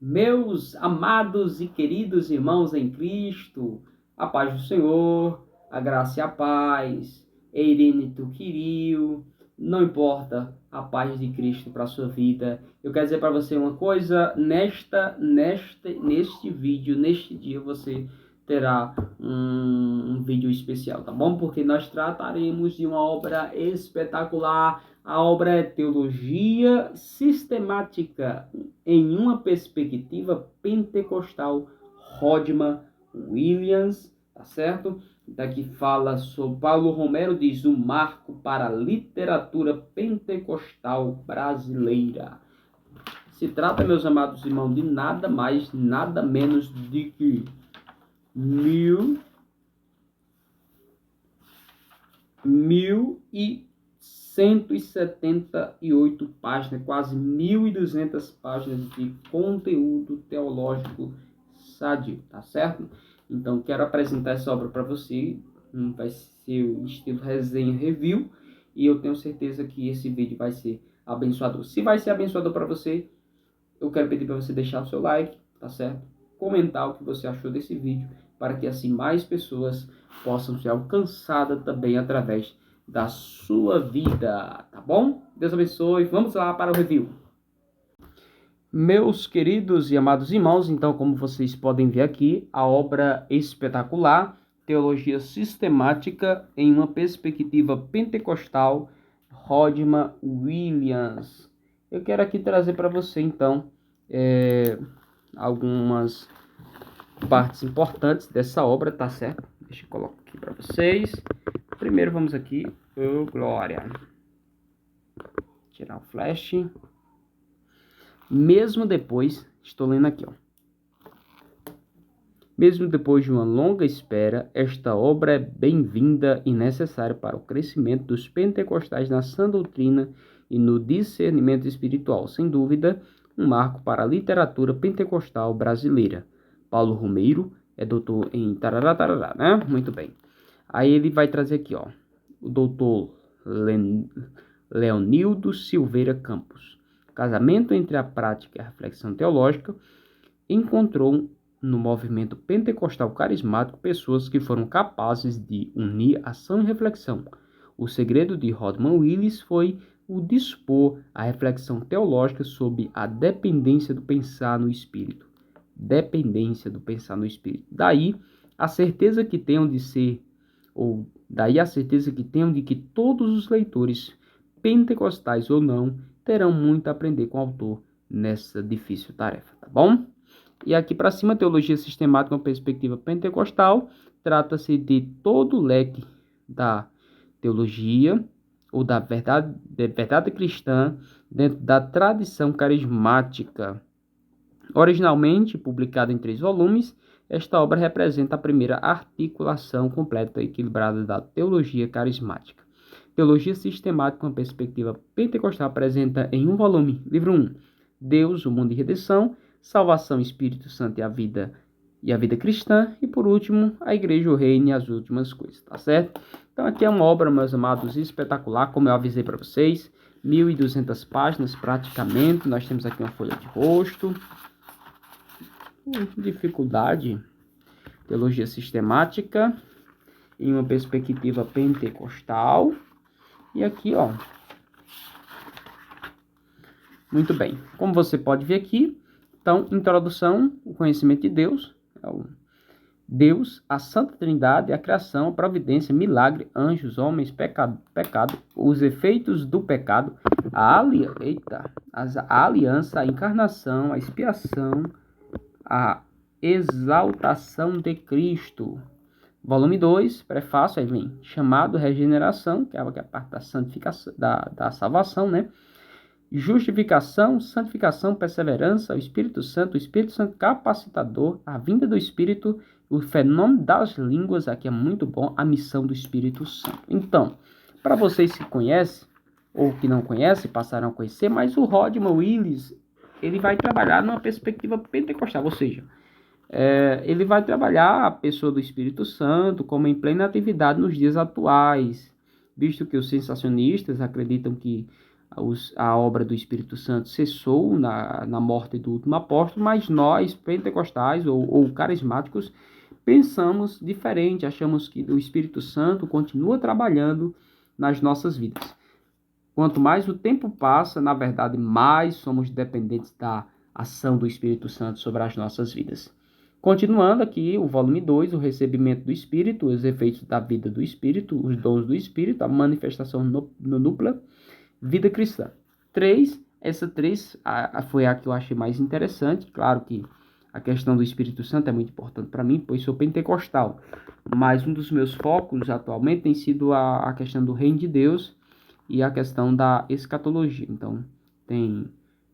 Meus amados e queridos irmãos em Cristo, a paz do Senhor, a graça e a paz, Eirene Tuquiril, não importa a paz de Cristo para a sua vida. Eu quero dizer para você uma coisa, neste vídeo, neste dia, você terá um vídeo especial, tá bom? Porque nós trataremos de uma obra espetacular. A obra é Teologia Sistemática em uma Perspectiva Pentecostal, Rodman Williams, tá certo? Daqui fala sobre Paulo Romero, diz um marco para a literatura pentecostal brasileira. Se trata, meus amados irmãos, de nada mais, nada menos de que 1.178 páginas, quase 1.200 páginas de conteúdo teológico sadio, tá certo? Então, quero apresentar essa obra para você, vai ser o estilo resenha review, e eu tenho certeza que esse vídeo vai ser abençoador. Se vai ser abençoador para você, eu quero pedir para você deixar o seu like, tá certo? Comentar o que você achou desse vídeo, para que assim mais pessoas possam ser alcançadas também através da sua vida, tá bom? Deus abençoe. Vamos lá para o review. Meus queridos e amados irmãos, então, como vocês podem ver aqui, a obra espetacular, Teologia Sistemática em uma Perspectiva Pentecostal, Rodman Williams. Eu quero aqui trazer para você, então, algumas partes importantes dessa obra, tá certo? Deixa eu colocar aqui para vocês. Primeiro vamos aqui, glória. Tirar o flash. Mesmo depois, estou lendo aqui, ó. Mesmo depois de uma longa espera, esta obra é bem-vinda e necessária para o crescimento dos pentecostais na sã doutrina e no discernimento espiritual. Sem dúvida, um marco para a literatura pentecostal brasileira. Paulo Romero é doutor em tarará, né? Muito bem. Aí ele vai trazer aqui, ó, o doutor Leonildo Silveira Campos. Casamento entre a prática e a reflexão teológica, encontrou no movimento pentecostal carismático pessoas que foram capazes de unir ação e reflexão. O segredo de Rodman Williams foi o dispor a reflexão teológica sobre a dependência do pensar no Espírito. Dependência do pensar no Espírito. Daí a certeza que tenham de que todos os leitores, pentecostais ou não, terão muito a aprender com o autor nessa difícil tarefa, tá bom? E aqui para cima, Teologia Sistemática, uma Perspectiva Pentecostal, trata-se de todo o leque da teologia ou da verdade cristã dentro da tradição carismática. Originalmente publicada em 3 volumes, esta obra representa a primeira articulação completa e equilibrada da teologia carismática. Teologia Sistemática, uma Perspectiva Pentecostal, apresenta em um volume, livro 1, Deus, o mundo e redenção, Salvação, Espírito Santo e a vida cristã, e por último, a Igreja, o Reino e as últimas coisas, tá certo? Então aqui é uma obra, meus amados, espetacular, como eu avisei para vocês, 1.200 páginas praticamente. Nós temos aqui uma folha de rosto, dificuldade, Teologia Sistemática em uma Perspectiva Pentecostal. E aqui, ó, muito bem, como você pode ver aqui, então, introdução, o conhecimento de Deus, Deus, a Santa Trindade, a criação, a providência, milagre, anjos, homens, pecado, os efeitos do pecado, a aliança, a encarnação, a expiação, a exaltação de Cristo. Volume 2, prefácio, aí vem chamado, regeneração, que é a parte da santificação, da salvação, né? Justificação, santificação, perseverança, o Espírito Santo capacitador, a vinda do Espírito, o fenômeno das línguas, aqui é muito bom, a missão do Espírito Santo. Então, para vocês que conhecem, ou que não conhecem, passaram a conhecer, mas o Rodman Williams, ele vai trabalhar numa perspectiva pentecostal, ou seja, ele vai trabalhar a pessoa do Espírito Santo como em plena atividade nos dias atuais, visto que os sensacionistas acreditam que a obra do Espírito Santo cessou na morte do último apóstolo, mas nós, pentecostais ou carismáticos, pensamos diferente, achamos que o Espírito Santo continua trabalhando nas nossas vidas. Quanto mais o tempo passa, na verdade, mais somos dependentes da ação do Espírito Santo sobre as nossas vidas. Continuando aqui, o volume 2, o recebimento do Espírito, os efeitos da vida do Espírito, os dons do Espírito, a manifestação núpula, vida cristã. 3, essa 3 foi a que eu achei mais interessante. Claro que a questão do Espírito Santo é muito importante para mim, pois sou pentecostal. Mas um dos meus focos atualmente tem sido a questão do reino de Deus e a questão da escatologia. Então, tem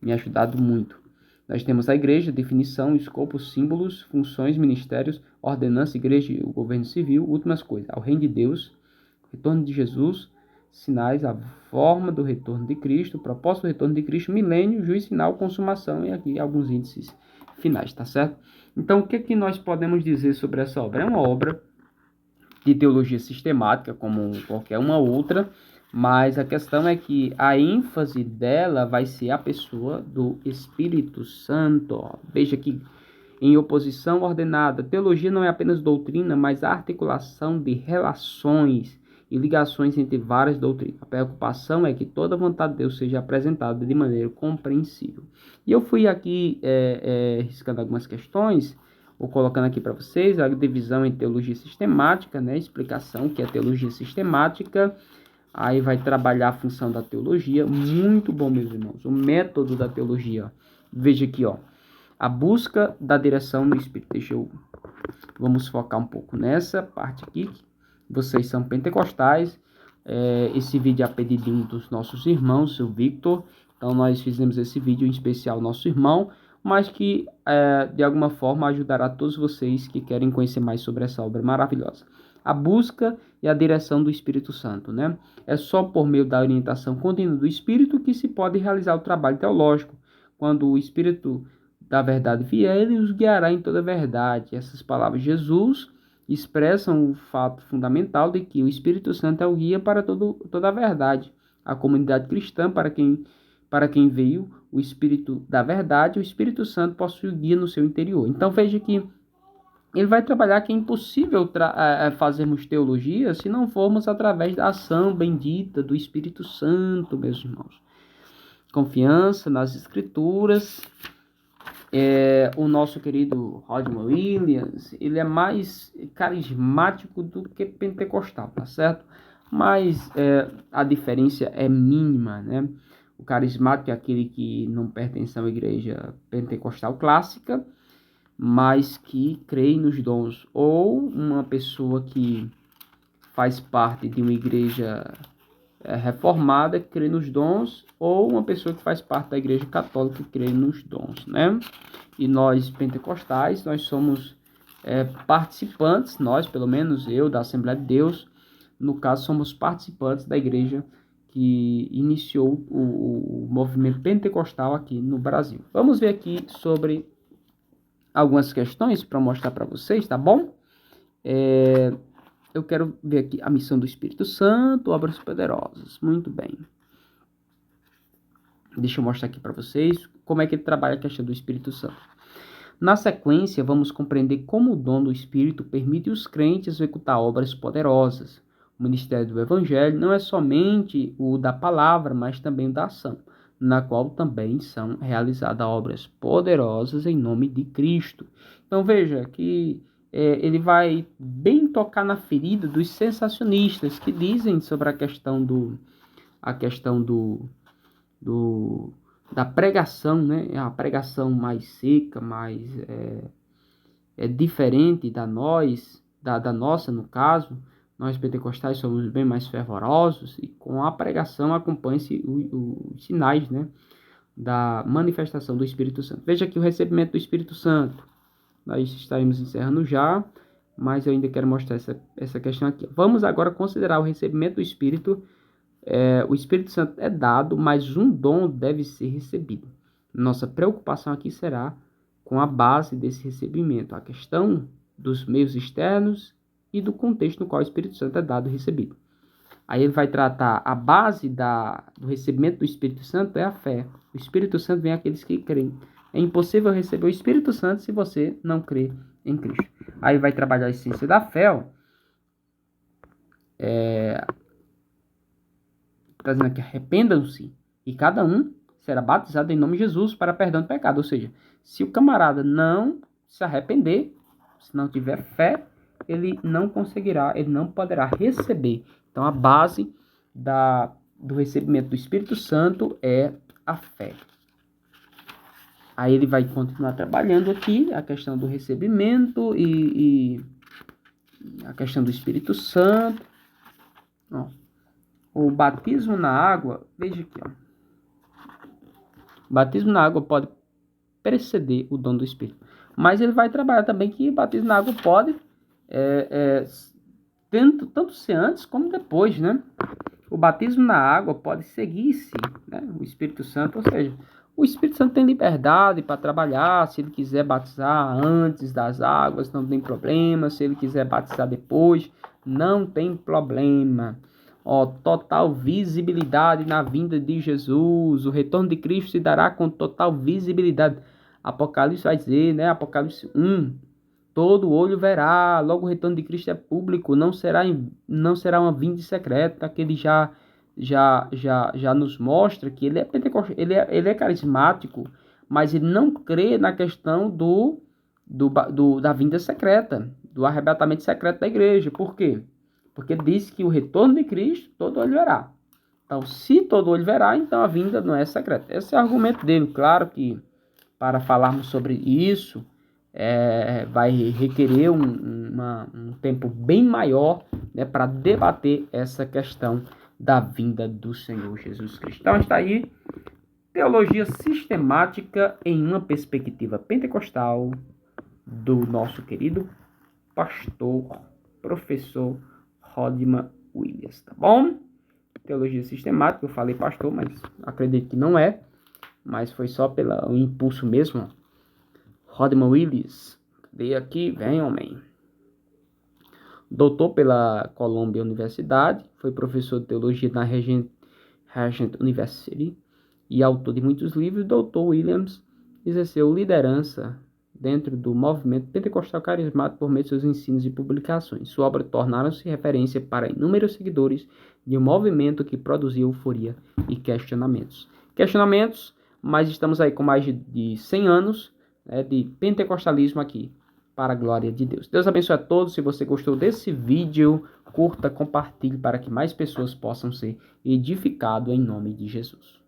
me ajudado muito. Nós temos a igreja, definição, escopo, símbolos, funções, ministérios, ordenança, igreja e o governo civil, últimas coisas. O reino de Deus, retorno de Jesus, sinais, a forma do retorno de Cristo, propósito do retorno de Cristo, milênio, juízo final, consumação e aqui alguns índices finais, tá certo? Então, o que é que nós podemos dizer sobre essa obra? É uma obra de teologia sistemática, como qualquer uma outra, mas a questão é que a ênfase dela vai ser a pessoa do Espírito Santo. Veja que em oposição ordenada, teologia não é apenas doutrina, mas a articulação de relações e ligações entre várias doutrinas. A preocupação é que toda a vontade de Deus seja apresentada de maneira compreensível. E eu fui aqui riscando algumas questões, ou colocando aqui para vocês a divisão em teologia sistemática, né? Explicação que é teologia sistemática. Aí vai trabalhar a função da teologia. Muito bom, meus irmãos. O método da teologia. Veja aqui, ó. A busca da direção no Espírito. Vamos focar um pouco nessa parte aqui. Vocês são pentecostais. Esse vídeo é a pedidinho dos nossos irmãos, seu Victor. Então, nós fizemos esse vídeo em especial ao nosso irmão, mas que, de alguma forma, ajudará todos vocês que querem conhecer mais sobre essa obra maravilhosa. A busca e a direção do Espírito Santo, né? É só por meio da orientação contínua do Espírito que se pode realizar o trabalho teológico. Quando o Espírito da verdade vier, ele os guiará em toda a verdade. Essas palavras de Jesus expressam o fato fundamental de que o Espírito Santo é o guia para toda a verdade. A comunidade cristã, para quem veio o Espírito da verdade, o Espírito Santo possui o guia no seu interior. Então veja que ele vai trabalhar que é impossível fazermos teologia se não formos através da ação bendita do Espírito Santo, meus irmãos. Confiança nas Escrituras. O nosso querido Rodman Williams, ele é mais carismático do que pentecostal, tá certo? Mas a diferença é mínima, né? O carismático é aquele que não pertence a uma igreja pentecostal clássica, mas que crê nos dons, ou uma pessoa que faz parte de uma igreja reformada que crê nos dons, ou uma pessoa que faz parte da igreja católica que crê nos dons, né? E nós pentecostais, nós somos participantes, nós, pelo menos eu, da Assembleia de Deus, no caso, somos participantes da igreja que iniciou o movimento pentecostal aqui no Brasil. Vamos ver aqui sobre algumas questões para mostrar para vocês, tá bom? Eu quero ver aqui a missão do Espírito Santo, obras poderosas. Muito bem. Deixa eu mostrar aqui para vocês como é que ele trabalha a questão do Espírito Santo. Na sequência, vamos compreender como o dom do Espírito permite os crentes executar obras poderosas. O ministério do Evangelho não é somente o da palavra, mas também o da ação, na qual também são realizadas obras poderosas em nome de Cristo. Então veja que ele vai bem tocar na ferida dos sensacionistas que dizem sobre a questão da pregação, né? A pregação mais seca, mais diferente da nossa, no caso. Nós pentecostais somos bem mais fervorosos e com a pregação acompanha-se os sinais, né, da manifestação do Espírito Santo. Veja aqui o recebimento do Espírito Santo. Nós estaremos encerrando já, mas eu ainda quero mostrar essa questão aqui. Vamos agora considerar o recebimento do Espírito. O Espírito Santo é dado, mas um dom deve ser recebido. Nossa preocupação aqui será com a base desse recebimento, a questão dos meios externos e do contexto no qual o Espírito Santo é dado e recebido. Aí ele vai tratar a base do recebimento do Espírito Santo é a fé. O Espírito Santo vem àqueles que creem. É impossível receber o Espírito Santo se você não crê em Cristo. Aí vai trabalhar a essência da fé, ó. Está dizendo aqui, arrependam-se e cada um será batizado em nome de Jesus para perdão do pecado. Ou seja, se o camarada não se arrepender, se não tiver fé, ele não conseguirá, ele não poderá receber. Então, a base do recebimento do Espírito Santo é a fé. Aí ele vai continuar trabalhando aqui a questão do recebimento e a questão do Espírito Santo. Ó, o batismo na água, veja aqui, ó. O batismo na água pode preceder o dom do Espírito. Mas ele vai trabalhar também que o batismo na água pode tanto ser antes como depois, né? O batismo na água pode seguir-se, né? O Espírito Santo, ou seja, o Espírito Santo tem liberdade para trabalhar. Se ele quiser batizar antes das águas, não tem problema. Se ele quiser batizar depois, não tem problema. Ó, total visibilidade na vinda de Jesus. O retorno de Cristo se dará com total visibilidade. Apocalipse vai dizer, né? Apocalipse 1. Todo olho verá. Logo o retorno de Cristo é público. Não será uma vinda secreta. Que ele já nos mostra que ele é pentecostal, ele é carismático, mas ele não crê na questão da vinda secreta, do arrebatamento secreto da igreja. Por quê? Porque ele diz que o retorno de Cristo todo olho verá. Então, se todo olho verá, então a vinda não é secreta. Esse é o argumento dele. Claro que para falarmos sobre isso, vai requerer um tempo bem maior, né, para debater essa questão da vinda do Senhor Jesus Cristo. Então está aí, teologia sistemática em uma perspectiva pentecostal do nosso querido pastor, professor Rodman Williams, tá bom? Teologia sistemática, eu falei pastor, mas acredito que não é, mas foi só pelo impulso mesmo. Rodman Williams, cadê aqui? Vem, homem. Doutor pela Columbia Universidade, foi professor de teologia na Regent University e autor de muitos livros. Dr. Williams exerceu liderança dentro do movimento pentecostal carismático por meio de seus ensinos e publicações. Sua obra tornaram-se referência para inúmeros seguidores de um movimento que produziu euforia e questionamentos. Mas estamos aí com mais de 100 anos, né, de pentecostalismo aqui, para a glória de Deus. Deus abençoe a todos. Se você gostou desse vídeo, curta, compartilhe para que mais pessoas possam ser edificadas em nome de Jesus.